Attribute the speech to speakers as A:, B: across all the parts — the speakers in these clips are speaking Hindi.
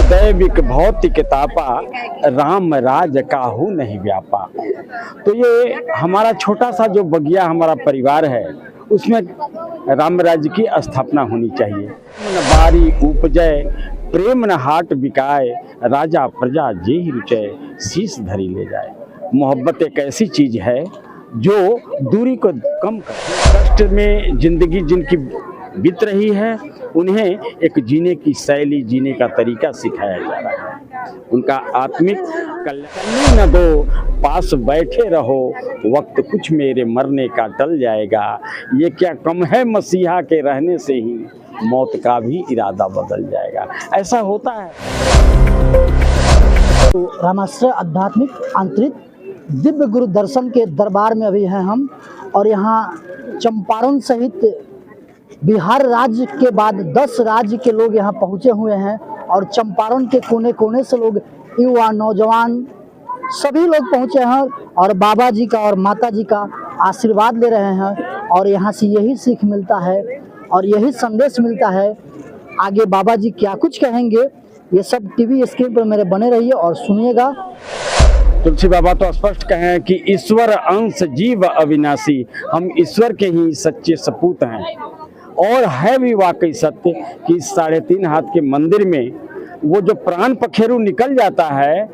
A: दैविक भौतिक तापा, राम राज काहू नहीं व्यापा। तो ये हमारा छोटा सा जो बगिया हमारा परिवार है, उसमें राम राज्य की स्थापना होनी चाहिए। न बारी उपजय, प्रेम न हाट बिकाए, राजा प्रजा जे ही रुचय, शीश धरी ले जाए। मोहब्बत एक ऐसी चीज है जो दूरी को कम करती है। कष्ट में जिंदगी जिनकी बीत रही है, उन्हें एक जीने की शैली, जीने का तरीका सिखाया जा रहा है। उनका आत्मिक कल्याण न दो, पास बैठे रहो, वक्त कुछ मेरे मरने का टल जाएगा। ये क्या कम है मसीहा के रहने से ही, मौत का भी इरादा बदल जाएगा। ऐसा होता है।
B: तो रामाश्रय आध्यात्मिक आंतरिक दिव्य गुरु दर्शन के दरबार में अभी हैं हम, और यहाँ चंपारण सहित बिहार राज्य के बाद 10 राज्य के लोग यहाँ पहुँचे हुए हैं, और चंपारण के कोने कोने से लोग, युवा, नौजवान, सभी लोग पहुँचे हैं और बाबा जी का और माता जी का आशीर्वाद ले रहे हैं। और यहाँ से यही सीख मिलता है और यही संदेश मिलता है। आगे बाबा जी क्या कुछ कहेंगे, ये सब टीवी स्क्रीन पर मेरे बने रहिए और सुनिएगा।
A: तुलसी बाबा तो स्पष्ट कहें कि ईश्वर अंश जीव अविनाशी, हम ईश्वर के ही सच्चे सपूत हैं। और है भी वाकई सत्य कि 3.5 हाथ के मंदिर में वो जो प्राण पखेरु निकल जाता है,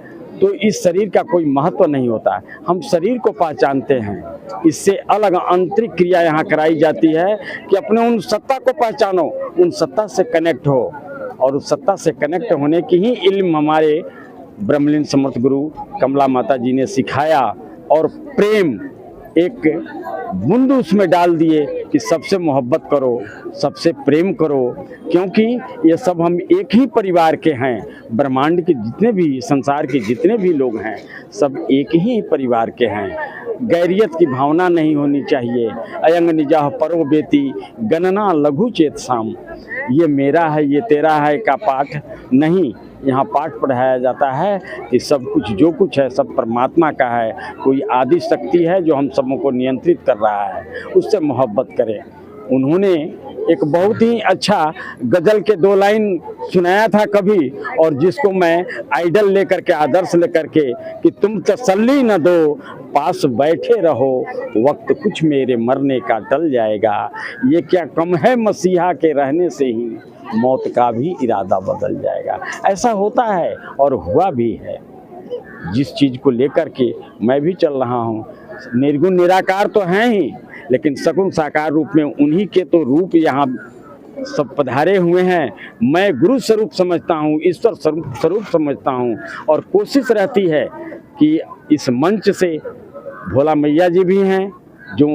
A: तो इस शरीर का कोई महत्व नहीं होता है। हम शरीर को पहचानते हैं, इससे अलग आंतरिक क्रिया यहाँ कराई जाती है कि अपने उन सत्ता को पहचानो, उन सत्ता से कनेक्ट हो, और उस सत्ता से कनेक्ट होने की ही इल्म हमारे ब्रह्मलीन समर्थ गुरु कमला माता जी ने सिखाया। और प्रेम एक बूंद उसमें डाल दिए कि सबसे मोहब्बत करो, सबसे प्रेम करो, क्योंकि ये सब हम एक ही परिवार के हैं। ब्रह्मांड के जितने भी, संसार के जितने भी लोग हैं, सब एक ही परिवार के हैं। गैरियत की भावना नहीं होनी चाहिए। अयंग निजाह परो बेती, गणना लघु चेत साम। ये मेरा है, ये तेरा है का पाठ नहीं, यहाँ पाठ पढ़ाया जाता है कि सब कुछ जो कुछ है सब परमात्मा का है। कोई आदि शक्ति है जो हम सबों को नियंत्रित कर रहा है, उससे मोहब्बत करें। उन्होंने एक बहुत ही अच्छा गज़ल के 2 लाइन सुनाया था कभी, और जिसको मैं आइडल लेकर के, आदर्श लेकर के, कि तुम तसल्ली न दो, पास बैठे रहो, वक्त कुछ मेरे मरने का टल जाएगा। ये क्या कम है मसीहा के रहने से ही, मौत का भी इरादा बदल जाएगा। ऐसा होता है और हुआ भी है। जिस चीज़ को लेकर के मैं भी चल रहा हूँ, निर्गुण निराकार तो हैं ही, लेकिन सगुण साकार रूप में उन्हीं के तो रूप यहाँ सब पधारे हुए हैं। मैं गुरु स्वरूप समझता हूँ, ईश्वर स्वरूप समझता हूँ, और कोशिश रहती है कि इस मंच से भोला मैया जी भी हैं जो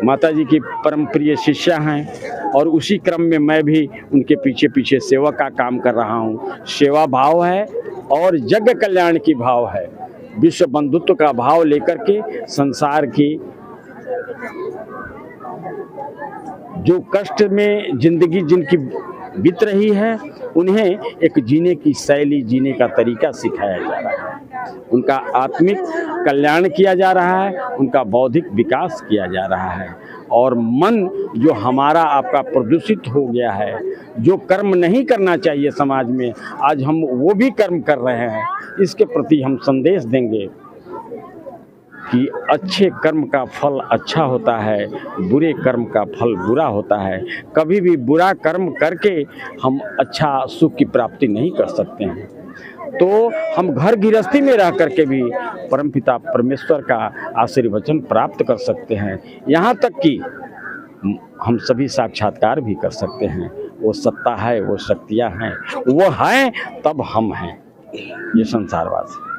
A: माता जी की परम प्रिय शिष्या हैं, और उसी क्रम में मैं भी उनके पीछे पीछे सेवा का काम कर रहा हूँ। सेवा भाव है और जग कल्याण की भाव है, विश्व बंधुत्व का भाव लेकर के संसार की जो कष्ट में जिंदगी जिनकी बीत रही है, उन्हें एक जीने की शैली, जीने का तरीका सिखाया जा रहा है। उनका आत्मिक कल्याण किया जा रहा है, उनका बौद्धिक विकास किया जा रहा है। और मन जो हमारा आपका प्रदूषित हो गया है, जो कर्म नहीं करना चाहिए समाज में, आज हम वो भी कर्म कर रहे हैं। इसके प्रति हम संदेश देंगे कि अच्छे कर्म का फल अच्छा होता है, बुरे कर्म का फल बुरा होता है। कभी भी बुरा कर्म करके हम अच्छा सुख की प्राप्ति नहीं कर सकते हैं। तो हम घर गृहस्थी में रह करके भी परमपिता परमेश्वर का आशीर्वचन प्राप्त कर सकते हैं। यहाँ तक कि हम सभी साक्षात्कार भी कर सकते हैं। वो सत्ता है, वो शक्तियाँ हैं, वो हैं तब हम हैं। ये संसारवाद है।